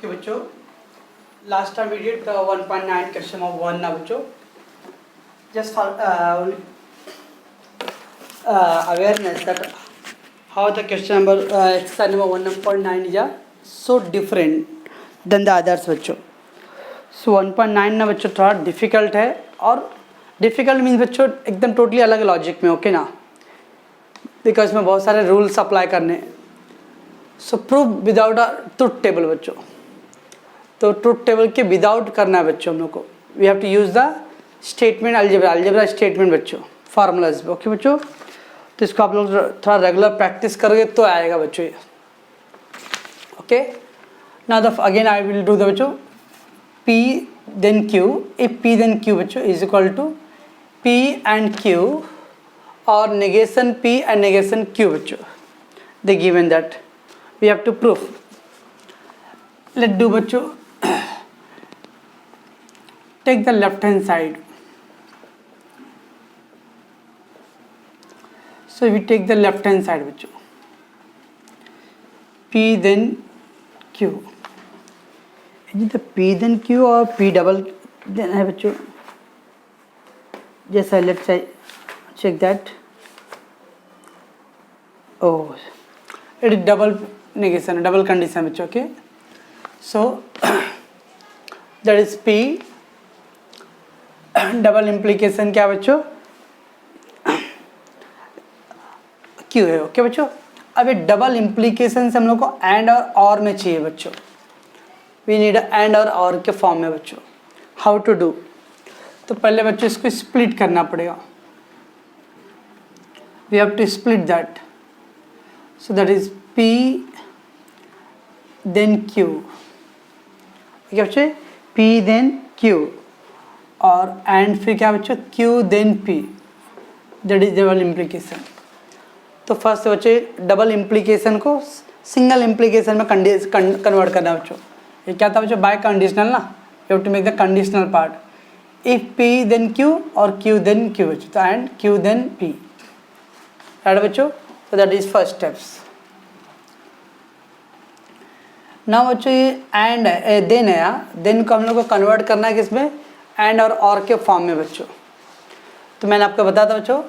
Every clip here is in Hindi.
ओके बच्चों, last time we did the 1.9 question of 1 now बच्चों. Just for awareness that how the question number exercise number 1.9 is so different than the others बच्चों. So 1.9 ना बच्चों थोड़ा डिफ़िकल्ट है, और डिफ़िकल्ट मीन्स बच्चों एकदम टोटली अलग लॉजिक में, ओके ना, बिकॉज इसमें बहुत सारे रूल्स अप्लाई करने. सो prove without a truth table बच्चों, तो ट्रुथ टेबल के विदाउट करना है बच्चों हम लोग को. We have to use the statement algebra statement बच्चों, फार्मूलाज. ओके बच्चों, तो इसको आप लोग थोड़ा रेगुलर प्रैक्टिस करोगे तो आएगा बच्चों ये. Okay, now the again I will do the बच्चों P then Q. If P then Q बच्चों is equal to P and Q or negation P and negation Q बच्चों, they given that we have to prove. Let's do बच्चों, take the left hand side. So we take the left hand side बच्चों, P then Q. तो P then Q और P डबल देना है बच्चों. जैसा let's check that. Oh, it is double negation, double condition बच्चों. Okay, so that is P. Double implication क्या बच्चों, Q है. ओके बच्चों, अब ये डबल इम्प्लीकेशन से हम लोग को एंड और में चाहिए बच्चों. वी नीड एंड और के फॉर्म में बच्चों. हाउ टू डू, तो पहले बच्चों इसको स्प्लिट करना पड़ेगा. We have to split that. So that is P then Q. क्या बच्चों, P देन Q और एंड फिर क्या बच्चों, Q then P. That is double implication. तो फर्स्ट बच्चों डबल इम्प्लीकेशन को सिंगल इम्प्लीकेशन में कन्वर्ट करना बच्चों. ये क्या था बच्चों, बाय कंडीशनल ना. You have to make the conditional part. If P then Q और Q देन Q बच्चों, तो and Q then P. Right बच्चों, तो दैट इज फर्स्ट स्टेप्स. ना बच्चों ये एंड देन है, देन को हम लोग को कन्वर्ट करना है किसमें, एंड और के फॉर्म में बच्चों. तो मैंने आपको बताया था बच्चों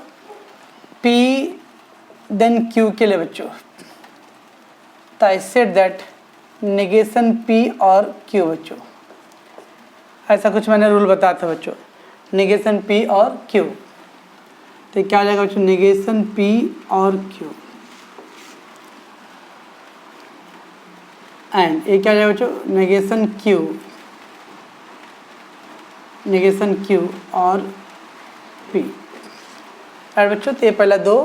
P देन Q के लिए बच्चों, तो I said that negation P और Q बच्चों. ऐसा कुछ मैंने रूल बताया था बच्चों, नेगेशन P और Q. तो क्या हो जाएगा बच्चों, नेगेशन P और Q एंड ये क्या हो जाएगा बच्चों, नेगेशन Q और P. राइट बच्चों, तो ये पहला दो,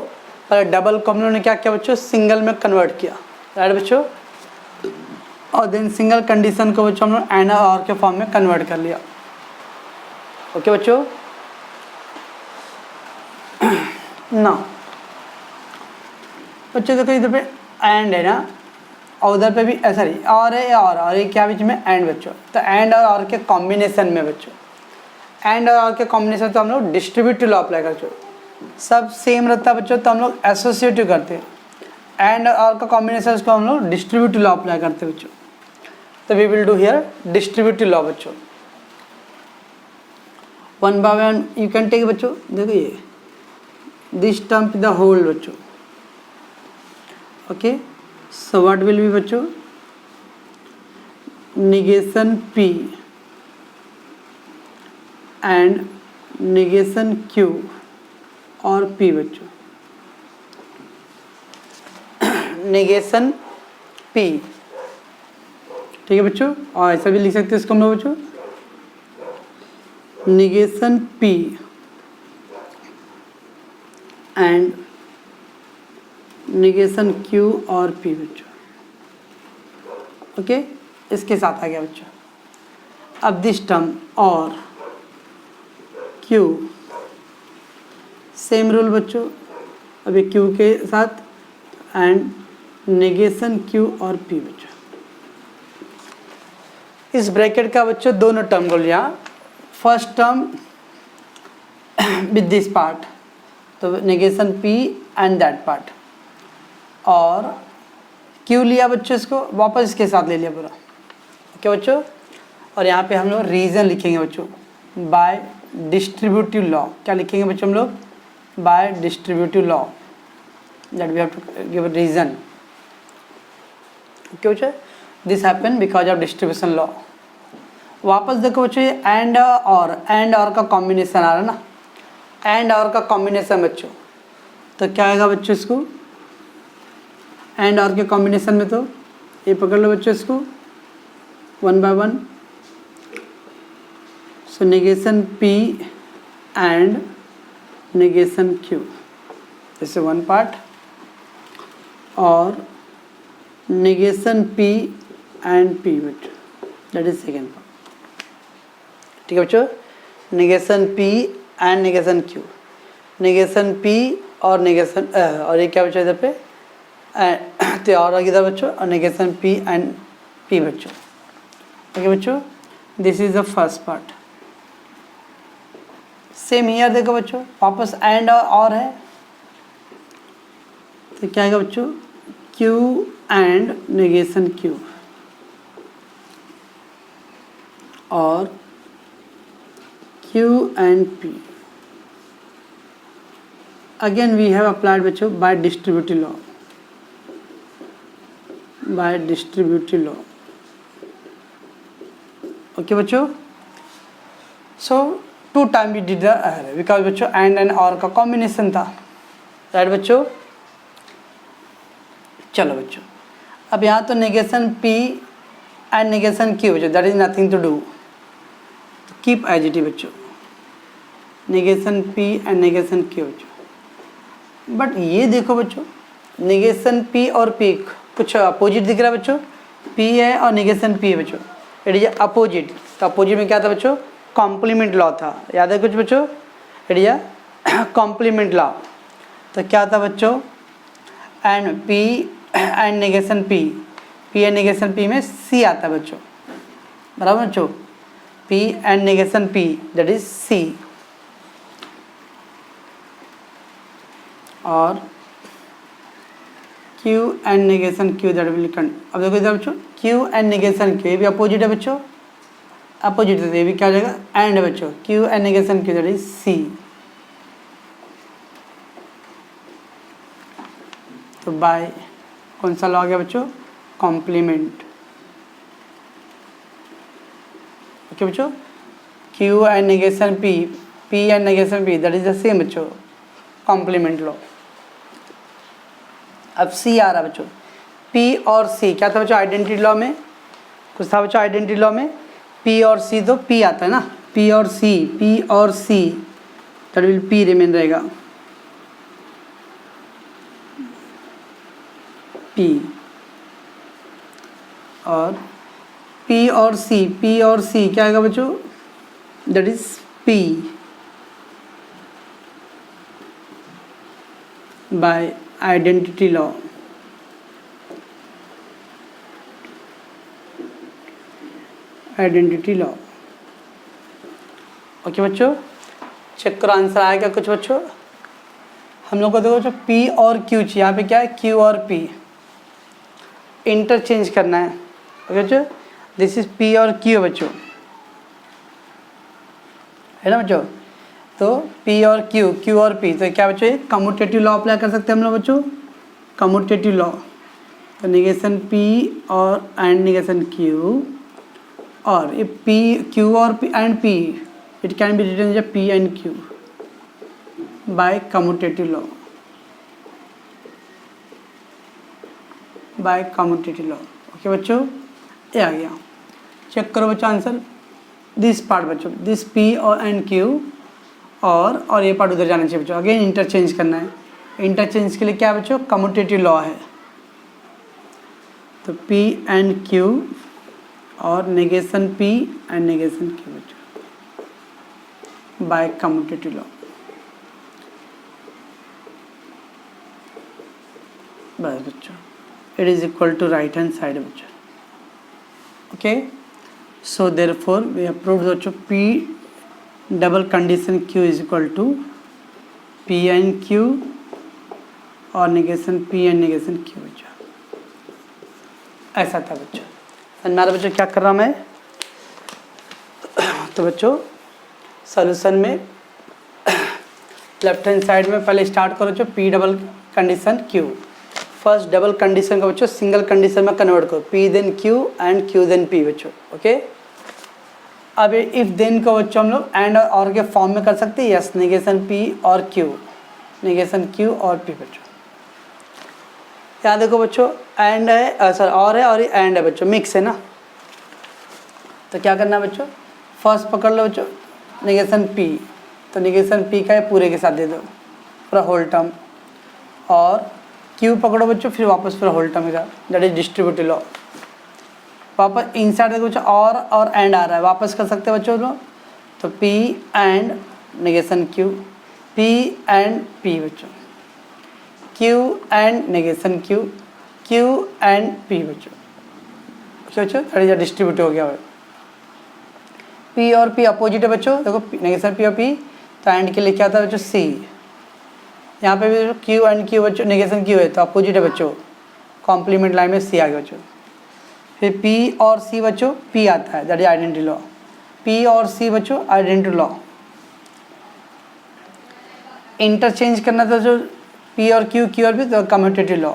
पहले डबल को हम लोगों ने क्या किया बच्चों, सिंगल में कन्वर्ट किया. राइट बच्चों, और देन सिंगल कंडीशन को बच्चों हम लोग एंड और के फॉर्म में कन्वर्ट कर लिया. ओके बच्चों, ना बच्चों देखो इधर पे एंड है ना, और उधर पे भी सॉरी और है, और ये क्या बीच में एंड बच्चों. तो एंड और के कॉम्बिनेशन में बच्चों, एंड और के कॉम्बिनेशन तो हम लोग डिस्ट्रीब्यूटिव लॉ अप्लाई करते. सब सेम रहता है बच्चों, तो हम लोग एसोसिएटिव करते हैं. एंड और का कॉम्बिनेशन को हम लोग डिस्ट्रीब्यूटिव लॉ अप्लाई करते हैं बच्चों. तो we will do here distributive law बच्चों. One by one you can take बच्चों. देखो ये दिस टर्म द होल बच्चों. Okay, so what will be बच्चों, negation P and negation Q और P बच्चों. नेगेशन P, ठीक है बच्चों, और ऐसा भी लिख सकते हैं इसको हम लोग बच्चों, negation P and negation Q और P बच्चों. ओके, इसके साथ आ गया बच्चों. अब दिस टर्म और Q, सेम रूल बच्चों. अभी Q के साथ एंड नेगेशन Q और P बच्चों. इस ब्रैकेट का बच्चों दोनों टर्म को लिया. First term with this part, तो negation P and that part, और Q लिया बच्चों, इसको वापस इसके साथ ले लिया पूरा. ओके बच्चों। और यहाँ पे हम लोग रीज़न लिखेंगे बच्चों, बाय डिस्ट्रीब्यूटिव लॉ। क्या लिखेंगे बच्चों हम लोग? By distributive law, that we have to give reason. Okay बच्चों, this happen because of distribution law. वापस देखो बच्चों, ये एंड और का कॉम्बिनेशन आ रहा है ना, एंड और का कॉम्बिनेशन बच्चों, तो क्या आएगा बच्चों इसको? एंड और के कॉम्बिनेशन में तो ये पकड़ लो बच्चों इसको 1 by 1। So negation P and negation Q, this is one part, और नेगेशन P एंड P बच्चों, दैट इज सेकेंड पार्ट। ठीक है बच्चों, negation P and negation Q, negation P और नेगेशन और ये क्या बच्चों इधर पे तो और इधर बच्चों, और नेगेशन P एंड P बच्चों। ओके बच्चों, this is the first part. Same here देखो बच्चों, वापस एंड और है, तो क्या आएगा बच्चों? Q एंड नेगेशन Q, और Q and P. Again we have applied बच्चों by distributive law, by distributive law. Okay बच्चों, so 2 times we did the because बच्चों and or का combination था, right बच्चों। चलो बच्चों, अब यहाँ तो negation P and negation Q बच्चों, that is nothing to do, keep as it is बच्चों, negation P and negation Q बच्चों। बट ये देखो बच्चों, नेगेशन P और P कुछ अपोजिट दिख रहा है बच्चों, P है और नेगेशन P है बच्चों, इट इज अपोजिट। तो अपोजिट में क्या था बच्चों? कॉम्प्लीमेंट लॉ था, याद है कुछ बच्चों? It is complement law. तो क्या था बच्चों? And P and negation P, P and negation P में C आता है बच्चों, बराबर बच्चों? P and negation P, that is C। और Q and negation Q, that will कन। अब देखो इधर बच्चों, Q एंड नेगेशन Q, ये भी अपोजिट है बच्चों, अपोजिट है, ये भी क्या हो जाएगा? एंड है बच्चों, Q and negation Q, that is C। तो बाय कौन सा लॉ आ गया बच्चों? कॉम्प्लीमेंट। ओके बच्चों, Q and negation P, P and negation P, that is the same बच्चों, कॉम्प्लीमेंट लॉ। अब C आ रहा बच्चों, P और C क्या था बच्चों? आइडेंटिटी लॉ में कुछ था बच्चों, आइडेंटिटी लॉ में P और C, तो P आता है ना, P और C, that will P remain रहेगा, P। और P और C क्या आएगा बच्चों? That is P by identity law. Identity law. Okay बच्चों, चेक करो आंसर आया क्या कुछ बच्चों? हम लोग को देखो बच्चों, P और Q, यहाँ पे क्या है? Q और P इंटरचेंज करना है। ओके बच्चों, दिस इज P और Q बच्चों, है ना बच्चों? तो P और Q और P, तो क्या बच्चों? कम्यूटेटिव लॉ अप्लाई कर सकते हैं हम लोग बच्चों, कम्यूटेटिव लॉ। तो नेगेशन P और एंड नेगेशन Q, और ये Q और P and P, it can be written as P and Q by commutative law, by commutative law. Okay बच्चों, ये आ गया। चेक करो बच्चों आंसर, दिस पार्ट बच्चों, दिस P और एंड Q, और ये पार्ट उधर जाना चाहिए बच्चों। अगेन इंटरचेंज करना है, इंटरचेंज के लिए क्या बच्चों? कम्यूटेटिव लॉ है। तो P एंड Q और negation P and negation Q बच्चों बाय कम्यूटेटिव लॉ। बस बच्चों, it is equal to right hand side बच्चों। Okay, so therefore we have proved बच्चों P double condition Q is equal to P and Q और negation P and negation Q बच्चों, ऐसा था बच्चों। समझ में आ रहा बच्चों क्या कर रहा मैं? तो बच्चों सॉल्यूशन में लेफ्ट हैंड साइड में पहले स्टार्ट करो बच्चों P double condition Q. First double condition को बच्चों सिंगल कंडीशन में कन्वर्ट करो, P then Q and Q then P बच्चों। ओके, अब इफ देन को बच्चों हम लोग एंड और के फॉर्म में कर सकते हैं। यस, नेगेशन पी और क्यू, नेगेशन क्यू और पी बच्चों। यहाँ देखो बच्चों एंड है, सर और है और एंड है बच्चों, मिक्स है ना। तो क्या करना है बच्चों, फर्स्ट पकड़ लो बच्चों नेगेशन पी, तो नेगेशन पी का है पूरे के साथ दे दो पूरा होल टर्म, और क्यू पकड़ो बच्चों फिर वापस पूरा होल टर्म का, दैट इज डिस्ट्रीब्यूटिव लॉ। वापस इनसाइड देखो बच्चों और एंड आ रहा है, वापस कर सकते हैं बच्चों लोग। तो P and negation Q, P and P बच्चों, Q and negation Q, Q and P बच्चों। बच्चों दैट इज डिस्ट्रीब्यूटिव हो गया है। पी और पी अपोजिट है बच्चों, देखो नेगेशन पी और पी, तो एंड के लिए क्या था बच्चों सी। यहाँ पे भी क्यू एंड क्यू बच्चों नेगेशन क्यू है तो अपोजिट है बच्चों, कॉम्प्लीमेंट लाइन में सी आ गया बच्चों। फिर पी और सी बच्चों पी आता है, that is identity law. P और सी बच्चों आइडेंटिटी लॉ। इंटरचेंज करना था जो पी और क्यू, क्यू और पी, तो कम्यूटेटिव लॉ।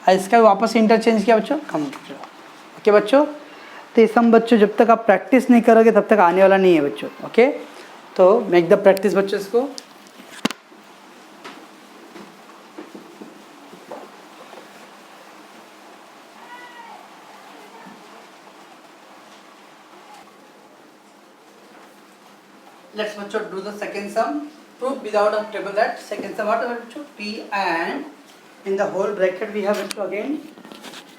इसका वापस इंटरचेंज किया बच्चों, कम्यूटेटिव लॉ। ओके बच्चों, तो ये सब बच्चों जब तक आप प्रैक्टिस नहीं करोगे तब तक आने वाला नहीं है बच्चों। ओके, तो मेक द प्रैक्टिस बच्चों इसको। Let's बच्चों do the second sum. Prove without a table that second sum what बच्चों P and in the whole bracket we have बच्चों again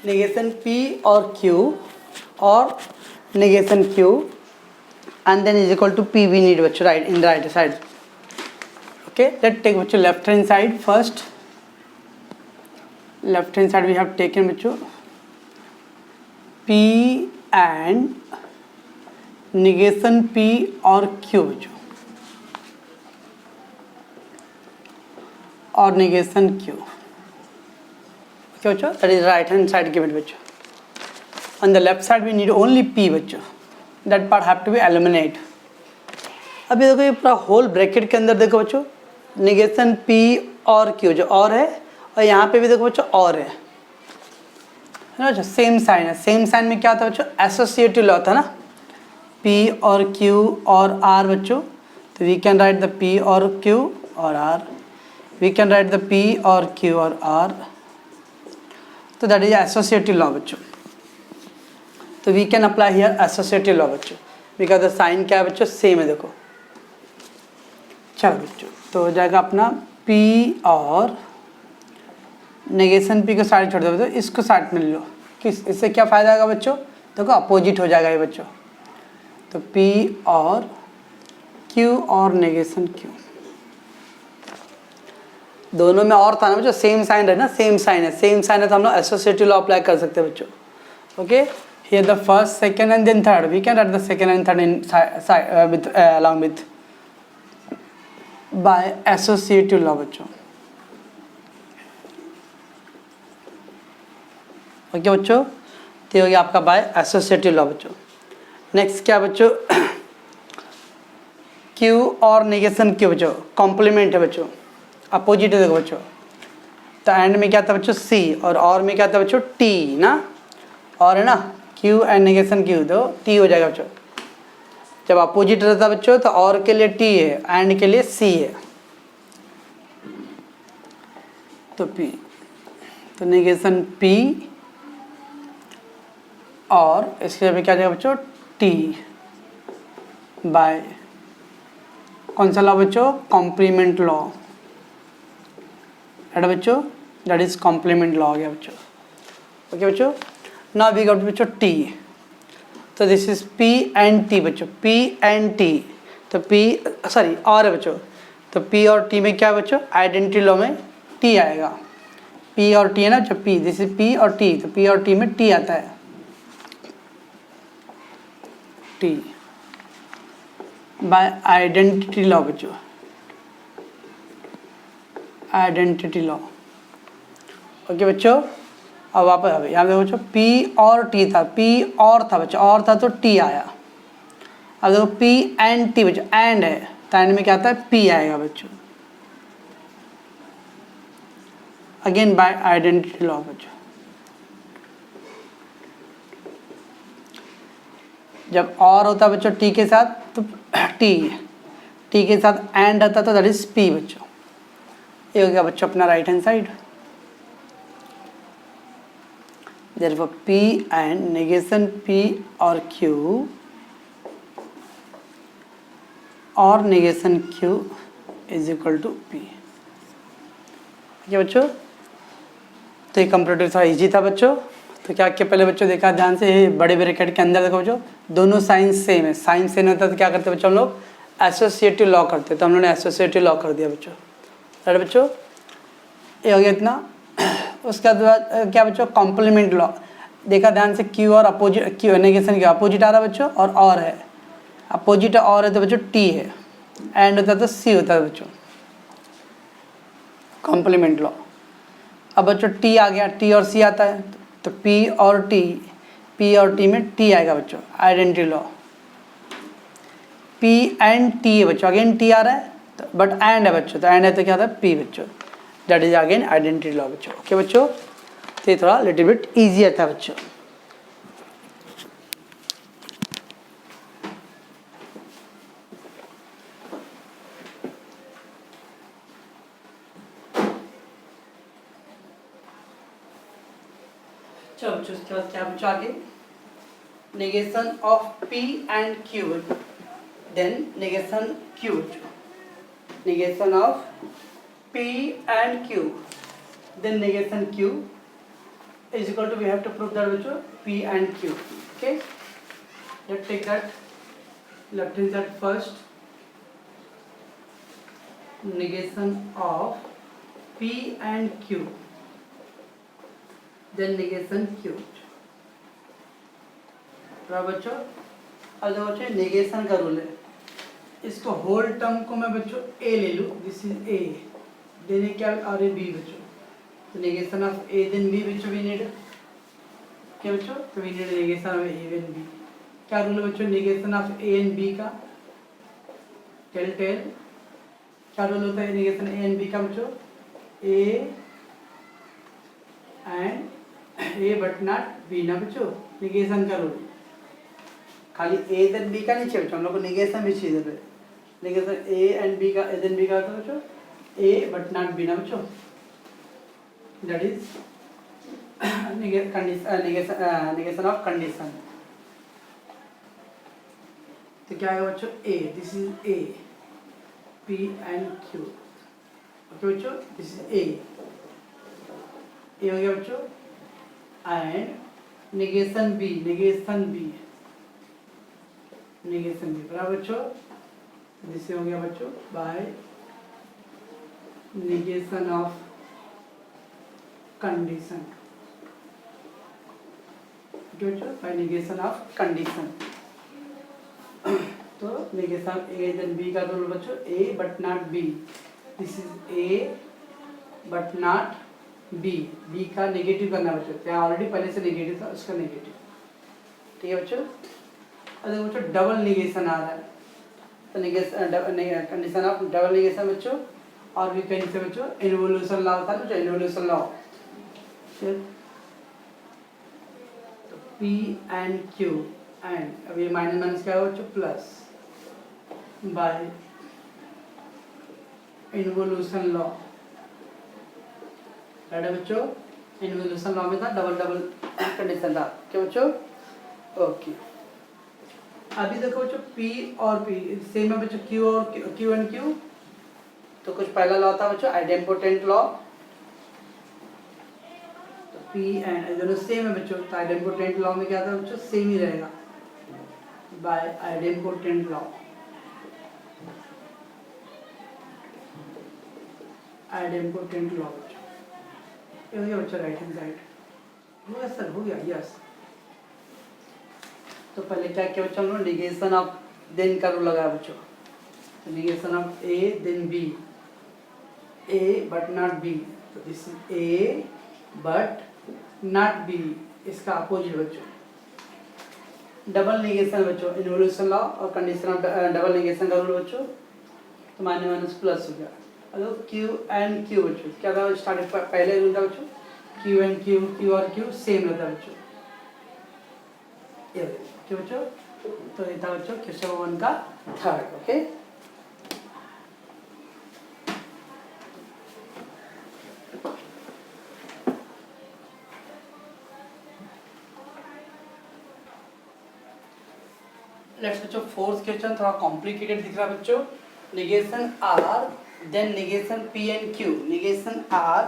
negation P और Q और negation Q and then is equal to P we need बच्चों right in the right side. Okay, let's take बच्चों left hand side first. Left hand side we have taken बच्चों P and नेगेशन P और Q बच्चों, और नेगेशन Q। ओके बच्चों, that is right hand side given बच्चों। On the left side we need only P बच्चों, that part have to be eliminate. अभी देखो ये पूरा होल ब्रैकेट के अंदर देखो बच्चों नेगेशन P और Q जो और है, और यहाँ पे भी देखो बच्चों और है ना बच्चों, सेम साइन है। सेम साइन में क्या था बच्चों, एसोसिएटिव लॉ था ना, P और Q और R बच्चों। तो we can write the P और Q और R, we can write the P और Q और R, तो दैट इज एसोसिएटिव लॉ बच्चों। तो we can apply here associative law बच्चों, बिकॉज द साइन क्या है बच्चों, सेम है। देखो चलो बच्चों, तो हो जाएगा अपना P और नेगेशन P को साइड छोड़ दो बच्चों, इसको साइड में ले लो। किस इससे क्या फ़ायदा आएगा बच्चों, देखो अपोजिट हो जाएगा ये बच्चों। तो P और Q और नेगेशन Q, दोनों में और था ना बच्चों, सेम साइन है ना, सेम साइन है, सेम साइन है तो हम लोग एसोसिएटिव लॉ अप्लाई कर सकते हैं बच्चों। Okay, here the first second and then third, we can write the second and third in with along with by associative law बच्चों। ओके बच्चों, तो हो गया आपका बाय एसोसिएटिव लॉ बच्चों। नेक्स्ट क्या बच्चों, Q और नेगेशन Q बच्चों कॉम्प्लीमेंट है बच्चों, अपोजिट है देखो बच्चों। तो एंड में क्या था बच्चों C, और में क्या था बच्चों T ना, और है ना Q एंड नेगेशन Q, तो T हो जाएगा बच्चों। जब अपोजिट रहता बच्चों तो और के लिए T है, एंड के लिए C है, तो P, तो नेगेशन P और इसके जगह क्या जाएगा बच्चों T बाय कौन सा लॉ बच्चों, कॉम्प्लीमेंट लॉ है बच्चों, दैट इज कॉम्प्लीमेंट लॉ हो गया बच्चों। ओके बच्चों, नाउ वी गॉट बच्चों T, तो this is P and T बच्चों, P एंड T, तो P सॉरी और है बच्चों, तो P और T में क्या है बच्चों, आइडेंटिटी लॉ में T आएगा। P और T है ना बच्चों, P दिस इज P और T, तो P और T में T आता है, T बाय आइडेंटिटी लॉ बच्चों, आइडेंटिटी लॉ। ओके बच्चों, अब वापस अब यहाँ देखो बच्चों पी और टी था, पी और था बच्चों, और था तो टी आया। अब देखो पी एंड टी बच्चों, एंड है तो एंड में क्या आता है पी आएगा बच्चों। अगेन बाय आइडेंटिटी लॉ बच्चों, जब और होता बच्चों टी के साथ तो टी के साथ एंड आता तो दैट इज पी बच्चों। ये हो गया बच्चों अपना right hand side. therefore P and negation P or Q और negation Q is equal to P। बच्चों तो ये कंप्यूटर था इजी था बच्चों। तो क्या क्या पहले बच्चों देखा ध्यान से, बड़े ब्रैकेट के अंदर देखो बच्चों दोनों साइन सेम है, साइन सेम होता है तो क्या करते बच्चों हम लोग एसोसिएटिव लॉ करते, तो हम लोगों ने एसोसिएटिव लॉ कर दिया बच्चों। राइट बच्चों, ये हो गया इतना। उसके बाद क्या बच्चों कॉम्प्लीमेंट लॉ देखा ध्यान से, क्यू और अपोजिट, क्यू नेगेशन का अपोजिट आ रहा है बच्चों, और है अपोजिट और है तो बच्चों टी है, एंड होता है तो सी होता है बच्चों, कॉम्प्लीमेंट लॉ। अब बच्चों टी आ गया, टी और सी आता है तो पी और टी में टी आएगा बच्चों, identity law. P and T है बच्चों, अगेन टी आ रहा है तो बट एंड है बच्चों, तो एंड है तो क्या होता है पी बच्चों, that is again identity law बच्चों। ओके बच्चों, तो ये थोड़ा लिटिल बिट ईजियर था बच्चों। चलो बच्चों उसके बाद क्या बच्चों आगे negation of P and Q, then negation Q, negation of P and Q, then negation Q is equal to, we have to prove that bachcho P and Q. Okay, let's take that left hand side first, negation of P and Q, then negation Q। बराबर बच्चों, अब देखो बच्चों नेगेशन का रूल है, इसको होल टर्म को मैं बच्चों A ले लूँ, दिस इज A, देने क्या और ये B बच्चों, तो negation of A then B बच्चों वी नीड, क्या बच्चों तो we need negation of A then B. क्या रूल है बच्चों negation of A and B का, टेल क्या रूल होता है नेगेशन ए एंड बी का बच्चों, A and A but not B ना बच्चों, नेगेशन का रूल खाली ए देन बी का नहीं चाहिए बच्चों, हम लोग को नेगेशन भी चाहिए। नेगेशन ए एंड बी का, ए देन बी का होता है बच्चों ए बट नॉट बी ना बच्चों, that is negation of condition। तो क्या है बच्चों A, this is A, P and Q। Okay बच्चों दिस इज A हो गया बच्चों, एंड नेगेशन B, बराबर बच्चों, दिस हो गया बच्चों by negation of condition, by negation of condition. तो नेगेशन ए देन बी का रूल बच्चों A but not B, this is A but not B, B का नेगेटिव करना बच्चों, क्या ऑलरेडी पहले से नेगेटिव था उसका नेगेटिव। ठीक है बच्चों, अगर बच्चों डबल नेगेशन आ रहा है तो negation condition of double negation बच्चों, और भी कहीं से बच्चों इन्वोल्यूशन लॉ होता है बच्चों, इन्वोल्यूशन लॉ। तो P एंड Q एंड अब ये माइनस माइनस क्या होगा बच्चों plus by involution law. Right है बच्चों, इन्वोल्यूशन लॉ में था डबल डबल कंडीशन था, क्या बच्चों ओके। अभी देखो बच्चों P और P सेम है बच्चों, Q और Q एंड Q, तो कुछ पहला लॉ था बच्चों आइडेम्पोटेंट लॉ, P एंड दोनों सेम है बच्चों, तो आइडेम्पोटेंट लॉ में क्या था बच्चों सेम ही रहेगा by idempotent law, idempotent law बच्चों। ये हो गया बच्चों राइट हैंड साइड, हो गया सर, हो गया यस। तो पहले क्या किया बच्चों हम लोग नेगेशन ऑफ देन का रूल लगाया बच्चों, तो negation of A then B, A but not B, तो this is A but not B, इसका अपोजिट बच्चों डबल निगेशन बच्चों, इन्वोल्यूशन लॉ और कंडीशन ऑफ डबल निगेशन का रूल बच्चों, तो माइनस माइनस प्लस हो गया। अगर क्यू एंड क्यू बच्चों क्या था, स्टार्टिंग पहले रूल था बच्चों, क्यू एंड क्यू, क्यू और क्यू सेम रहता है बच्चों, ये क्यों बच्चों, तो ये था बच्चों क्वेश्चन 1 का थर्ड। ओके, लेट्स बच्चों फोर्थ क्वेश्चन थोड़ा कॉम्प्लिकेटेड दिख रहा है बच्चों। Negation R then negation P and Q, negation R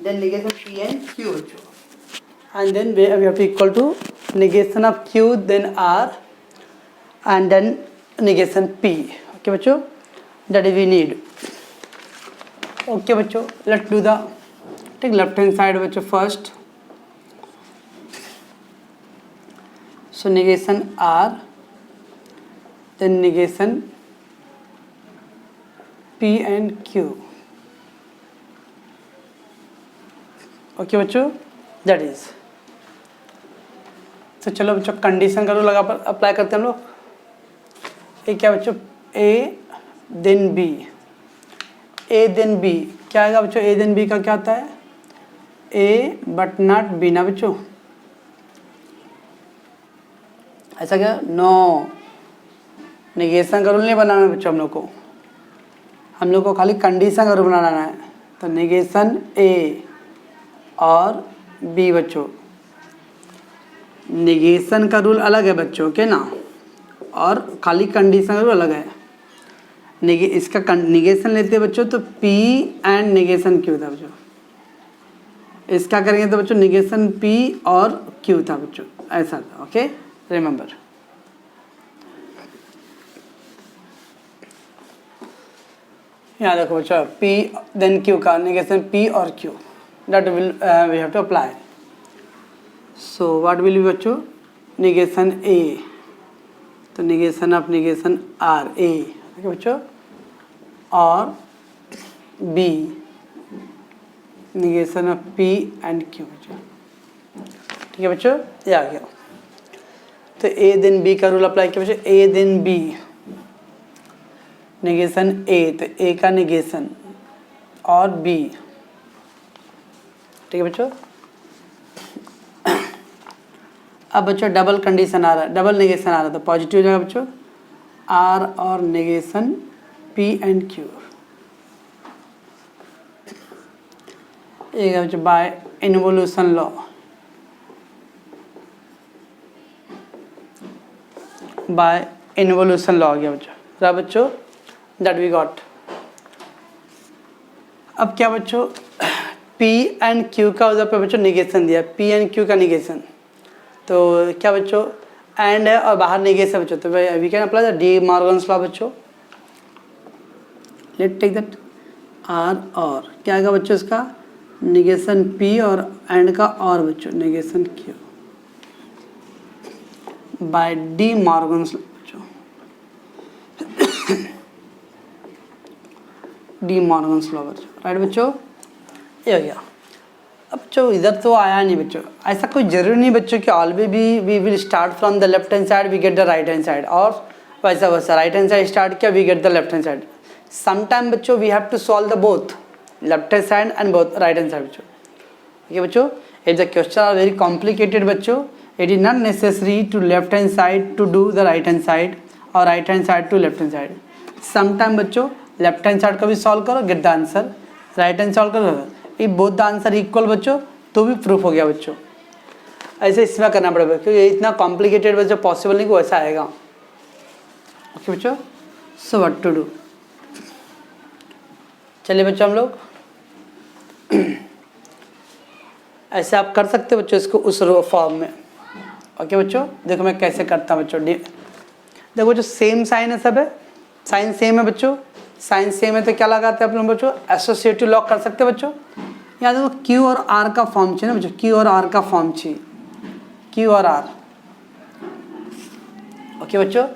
then negation P and Q बच्चों, and then we have to equal to negation of q then r and then negation p। okay बच्चों, that is we need। okay बच्चों, let's do the take left hand side बच्चों first, so negation r then negation p and q। okay बच्चों, that is तो चलो बच्चों कंडीशन का रूल अप्लाई करते हैं हम लोग। ये क्या बच्चों, ए देन बी, ए देन बी क्या आएगा बच्चों, ए देन बी का क्या आता है, ए बट नॉट बी ना बच्चों, ऐसा क्या, नो, निगेशन का रूल नहीं बनाना है बच्चों हम लोग को खाली कंडीशन का रूल बनाना है। तो निगेशन ए और बी बच्चों, निगेशन का रूल अलग है बच्चों के ना, और खाली कंडीशन का रूल अलग है। इसका निगेशन लेते हैं बच्चों तो P एंड निगेशन Q था बच्चों, इसका करेंगे तो बच्चों निगेशन P और Q था बच्चों, ऐसा था। Okay, remember. यहाँ देखो बच्चों P देन Q का निगेशन P और Q, that will we have to apply. So what will be बच्चों, निगेशन A, तो negation of negation R A, okay बच्चों, और B negation of P and Q बच्चों। ठीक है बच्चों, ये आ गया। तो A देन B का रूल अप्लाई किया बच्चों, A then B negation A, तो A का निगेशन और B। ठीक है बच्चों, अब बच्चों डबल कंडीशन आ रहा है, डबल निगेशन आ रहा है, तो पॉजिटिव हो जाएगा बच्चों R और निगेशन P एंड Q। एक है बच्चों by involution law, by involution law आ गया बच्चों, क्या बच्चों, दैट वी गॉट। अब क्या बच्चों, P एंड Q का उधर पे बच्चों निगेशन दिया, P एंड Q का निगेशन, तो क्या बच्चों एंड है और बाहर निगेशन बच्चों, तो we can apply the De Morgan's law बच्चों। लेट टेक दैट R और क्या आएगा बच्चों, इसका निगेशन P और एंड का और बच्चों negation Q by De Morgan's law बच्चों, डी मॉर्गन्स लॉ बच्चों, राइट बच्चों, ये हो गया। अब बच्चों इधर तो आया नहीं बच्चों, ऐसा कोई जरूरी नहीं बच्चों कि ऑलवेज भी we will start from the left hand side we get the right hand side, और वैसा वैसा राइट हैंड साइड स्टार्ट किया we get the left hand side. Sometime बच्चों we have to solve the both left hand side and both right hand side बच्चों। ठीक है बच्चों, if the question are very complicated बच्चों, it is not necessary to left hand side to do the right hand side और right hand side to left hand side. Sometime बच्चों लेफ्ट हैंड साइड का भी सॉल्व करो, get the answer, right hand solve करो, if both the answer equal बच्चों तो भी प्रूफ हो गया बच्चों। ऐसे इसमें करना पड़ेगा क्योंकि इतना कॉम्प्लिकेटेड बच्चों पॉसिबल नहीं कि वैसा आएगा। ओके बच्चों, सो व्हाट टू डू, चलिए बच्चों हम लोग ऐसे आप कर सकते हो बच्चों इसको उस फॉर्म में। ओके बच्चों, देखो मैं कैसे करता हूँ बच्चों, देखो जो सेम साइन है, सब है साइन सेम है बच्चों, साइन सेम है तो क्या लगाते हैं आप लोग बच्चों, एसोसिएटिव लॉक कर सकते हैं बच्चों। यहाँ देखो Q और R का फॉर्म चाहिए ना बच्चों, Q और R का फॉर्म चाहिए, Q और R। ओके बच्चों,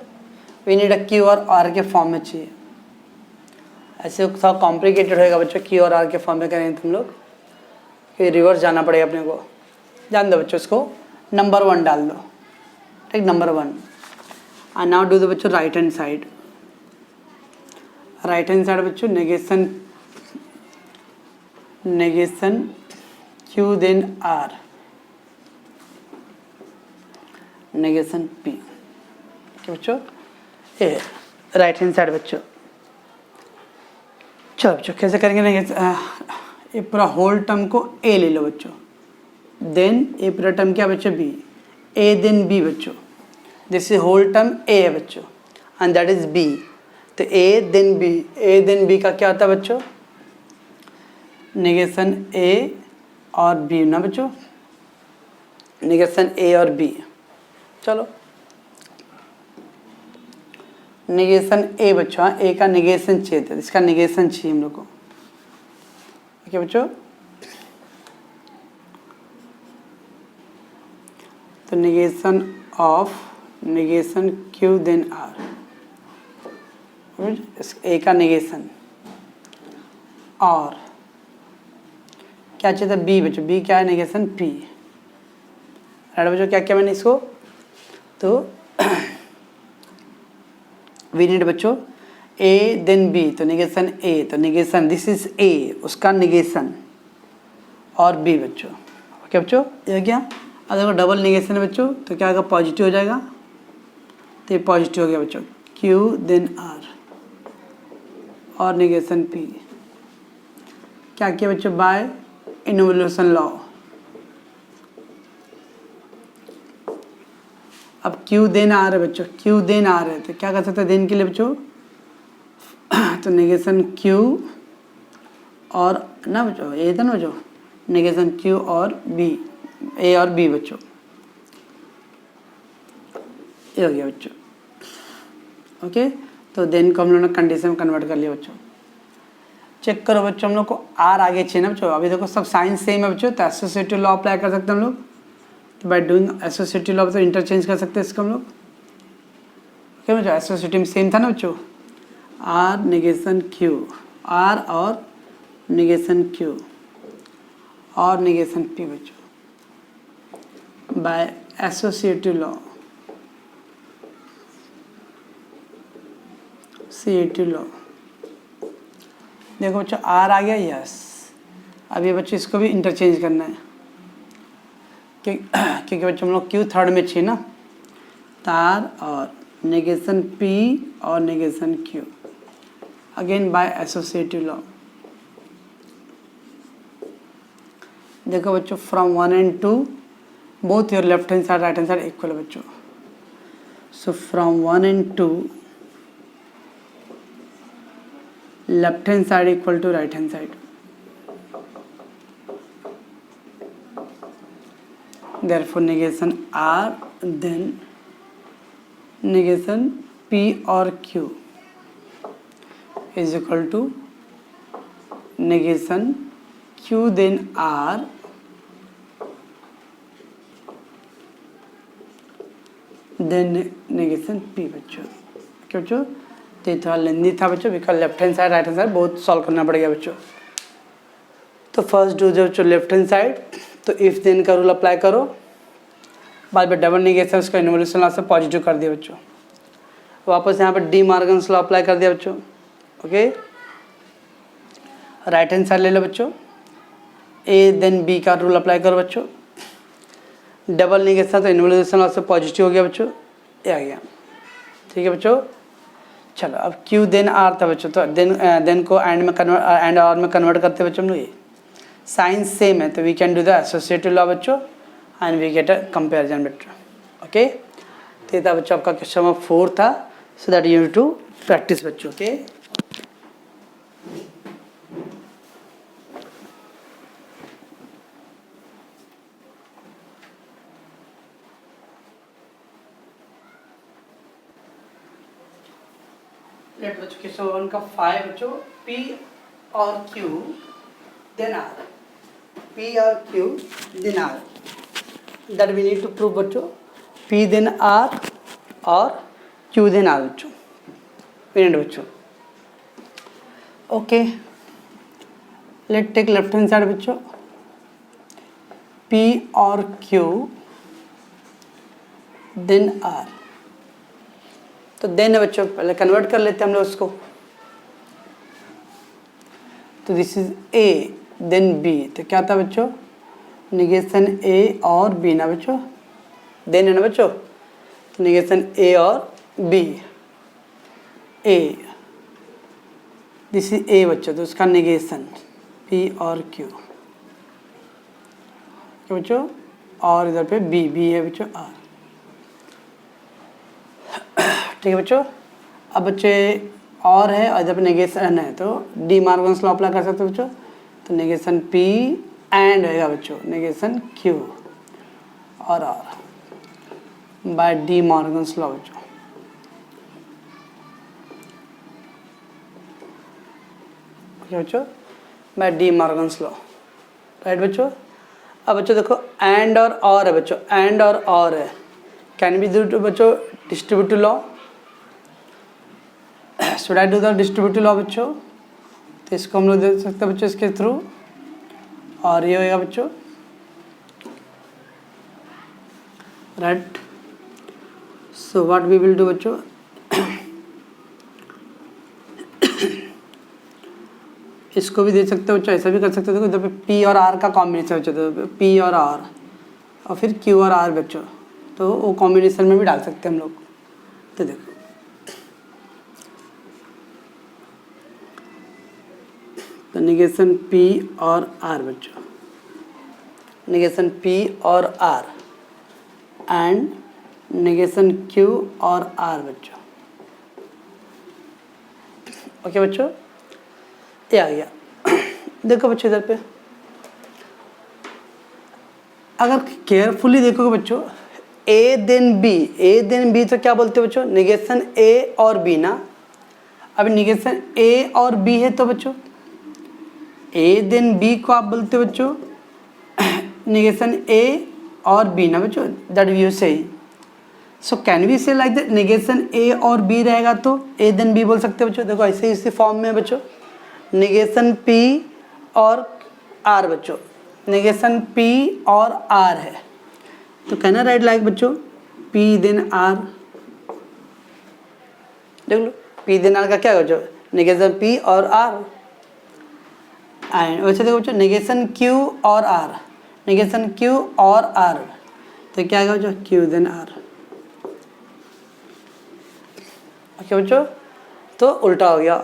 वी नीड अ Q और R के फॉर्म में चाहिए। ऐसे थोड़ा कॉम्प्लिकेटेड होएगा बच्चों, Q और R के फॉर्म में करेंगे तुम लोग, फिर रिवर्स जाना पड़ेगा अपने को। जान दो बच्चों, इसको नंबर 1 डाल दो, ठीक, number 1। And now do the बच्चों right hand side. Right hand side बच्चों negation Q then R, negation P, क्या बच्चों, ए राइट हैंड साइड बच्चों। चलो बच्चों कैसे करेंगे नेगेशन, ये पूरा होल टर्म को A ले लो बच्चों, देन ये पूरा टर्म क्या बच्चों B, A देन B बच्चों, this is whole term A है बच्चों एंड दैट इज B, तो A देन B का क्या होता है बच्चों, नेगेशन A और B ना बच्चों, नेगेशन A और B। चलो नेगेशन A बच्चों, हाँ A का नेगेशन चाहिए था, इसका नेगेशन चाहिए हम लोग को, ओके बच्चों। तो negation Q then R, A का नेगेशन, और क्या चाहिए था B बच्चों, B क्या है नेगेशन P, राइट बच्चों। क्या क्या मैंने इसको, तो वी नीड बच्चों A देन B, तो नेगेशन A, तो नेगेशन दिस इज A, उसका नेगेशन और B बच्चों, ओके बच्चों। ये क्या, अगर डबल नेगेशन है बच्चों तो क्या होगा, पॉजिटिव हो जाएगा, तो ये पॉजिटिव हो गया बच्चों, Q देन R और नेगेशन P। क्या किया बच्चों, बाय इन्वोल्यूशन लॉ। अब Q देन R है बच्चों, Q देन R है, तो क्या कर सकते हैं देन के लिए बच्चों, तो नेगेशन Q और ना बच्चों ए था ना बच्चों, नेगेशन Q और B, A और B बच्चों, ये हो गया बच्चों, ओके। तो देन को हम लोगों ने कंडीशन में कन्वर्ट कर लिया बच्चों। चेक करो बच्चों, हम लोग को R आगे चाहिए ना बच्चों, अभी देखो सब साइंस सेम है बच्चों, तो एसोसिएटिव लॉ अप्लाई कर सकते हैं हम लोग, तो बाय डूइंग एसोसिएटिव लॉ तो इंटरचेंज कर सकते हैं इसको हम लोग, ओके बच्चों। एसोसिएटिव सेम था ना बच्चों, R नेगेशन Q, R और नेगेशन Q और नेगेशन P बच्चों, बाय एसोसिएटिव लॉ, सीएटिव लॉ। देखो बच्चों R आ गया, यस। अब ये बच्चों इसको भी इंटरचेंज करना है, क्योंकि बच्चों हम लोग Q थर्ड में चाहिए ना, तार और नेगेशन P और negation Q, again by associative law. देखो बच्चों from 1 and 2 both your left hand side right hand side equal है बच्चों, so from 1 and 2 left hand side equal to right hand side, therefore negation R then negation P or Q is equal to negation Q then R then negation P बच्चों, क्या बच्चों, तो थोड़ा लेंदी था बच्चों, because left hand side right hand side बहुत सॉल्व करना पड़ेगा बच्चों। तो फर्स्ट डू जो बच्चों लेफ्ट हैंड साइड, तो इफ देन का रूल अप्लाई करो, बाद में डबल नेगेशन उसका इन्वोल्यूशन लॉ से पॉजिटिव कर दिया बच्चों, वापस यहाँ पर डी मार्गन्स लॉ अप्लाई कर दिया बच्चों, ओके। राइट हैंड साइड ले लो बच्चों, ए देन बी का रूल अप्लाई करो बच्चों, डबल नेगेशन तो इन्वोल्यूशन लॉ से पॉजिटिव हो गया बच्चों, ये आ गया, ठीक है बच्चों। चलो अब Q देन R था बच्चों, तो देन को एंड में कन्वर्ट, एंड और में कन्वर्ट करते बच्चों हम लोग, ये साइंस सेम है, तो we can do the associative law बच्चों and we get a comparison बच्चों, ओके। तो ये था बच्चों आपका क्वेश्चन नंबर 4 था, so that you need to practice बच्चों, ओके। लेट बच्चों क्वेश्चन 1 का 5 बच्चों, P और Q देन R, P और Q then R, that we need to prove बच्चों, P देन R और Q देन R बच्चों, वी बच्चों, okay. Let take left hand side बच्चों, P और Q देन R। तो देन है बच्चों, पहले कन्वर्ट कर लेते हैं हम लोग उसको। तो this is A then B, तो क्या था बच्चों, निगेशन A और B ना बच्चों, देन है ना बच्चों, तो निगेशन A और B, A this is A बच्चों, तो उसका निगेशन P और Q बच्चों, और इधर पे B है बच्चों R। ठीक है बच्चों। अब बच्चे और है और इधर पे नेगेशन है, तो डी मार्गन्स लॉ अप्लाई कर सकते हो बच्चों। तो नेगेशन P एंड होगा बच्चों नेगेशन Q और R by De Morgan's law बच्चों। बच्चों by De Morgan's law, right बच्चों। अब बच्चों देखो एंड और है बच्चों, एंड और है, कैन बी डू टू बच्चों distributive law. Should I do the distributive law बच्चों, तो इसको हम लोग देख सकते हैं बच्चों इसके थ्रू, और ये होगा बच्चों right. So what we will do बच्चों, इसको भी दे सकते हो बच्चों, ऐसा भी कर सकते हो। देखो इधर पे P और R का कॉम्बिनेशन बच्चों, तो P और R और फिर Q और R बच्चों, तो वो कॉम्बिनेशन में भी डाल सकते हैं हम लोग। तो देखो तो निगेशन P और R बच्चों, निगेशन P और R एंड निगेशन Q और R बच्चों। ओके बच्चों, ये आ गया। देखो बच्चों इधर पे अगर केयरफुली देखोगे बच्चों, A देन B, तो क्या बोलते हो बच्चों, निगेशन A और B ना। अब निगेशन A और B है तो बच्चों A देन B को आप बोलते हो बच्चों निगेशन A और B ना बच्चों, दैट यू से। सो कैन वी से लाइक दैट, निगेशन A और B रहेगा तो A देन B बोल सकते हो बच्चों। देखो ऐसे इसी फॉर्म में है बच्चों, निगेशन P और R बच्चों, निगेशन P और R है, तो कहना राइट लाइक बच्चों P देन R। देख लो P देन R का क्या है बच्चों, निगेशन P और R। एंड वैसे देखो बच्चों निगेशन Q और R, निगेशन Q और R, तो क्या आएगा बच्चों Q देन R। ओके बच्चों, तो उल्टा हो गया,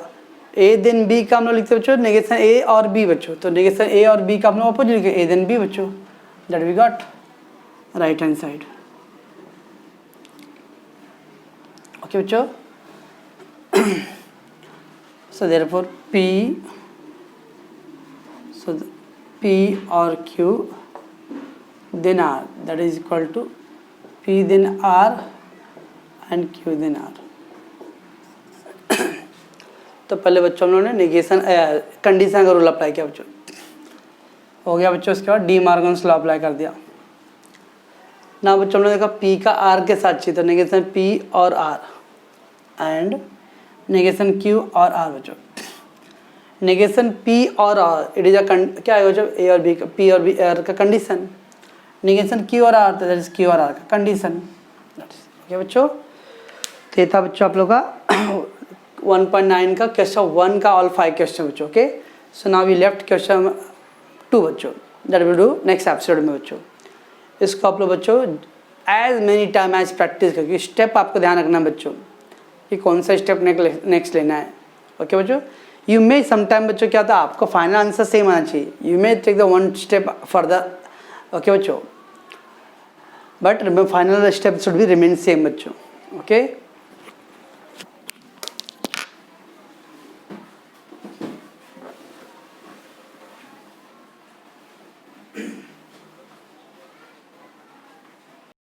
A देन B का हम लोग लिखते बच्चों निगेशन A और B बच्चों, तो निगेशन A और B का हम लोग अपोजिट लिखे A देन B बच्चों, that we got right hand side. Okay बच्चों, सो देयरफॉर P और Q then R, that is equal to P then R and Q then R। तो पहले बच्चों हम लोगों ने निगेशन कंडीशन का रूल अप्लाई किया बच्चों, हो गया बच्चों। उसके बाद डी मार्गन्स लॉ अप्लाई कर दिया ना बच्चों। हमने देखा P का R के साथ चाहिए, तो निगेशन P और R एंड निगेशन Q और R बच्चों। निगेशन P और R इट इज अ क्या है बच्चों, A और B का, P और R का कंडीशन, निगेशन Q और R दैट इज Q और R का कंडीशन। ओके बच्चों, तो ये था बच्चों आप लोग का 1.9 का क्वेश्चन 1 का ऑल 5 क्वेश्चन बच्चों। Okay, so now we left question 2 बच्चों, that will do next episode में बच्चों। इसको आप लोग बच्चों as many time as practice करके, स्टेप आपको ध्यान रखना बच्चों कि कौन सा स्टेप नेक्स्ट लेना है। ओके बच्चों, यू मे समटाइम बच्चों क्या था, आपको फाइनल आंसर सेम आना चाहिए, you may take the one step further. Okay बच्चों, but final step should be remain same बच्चों। ओके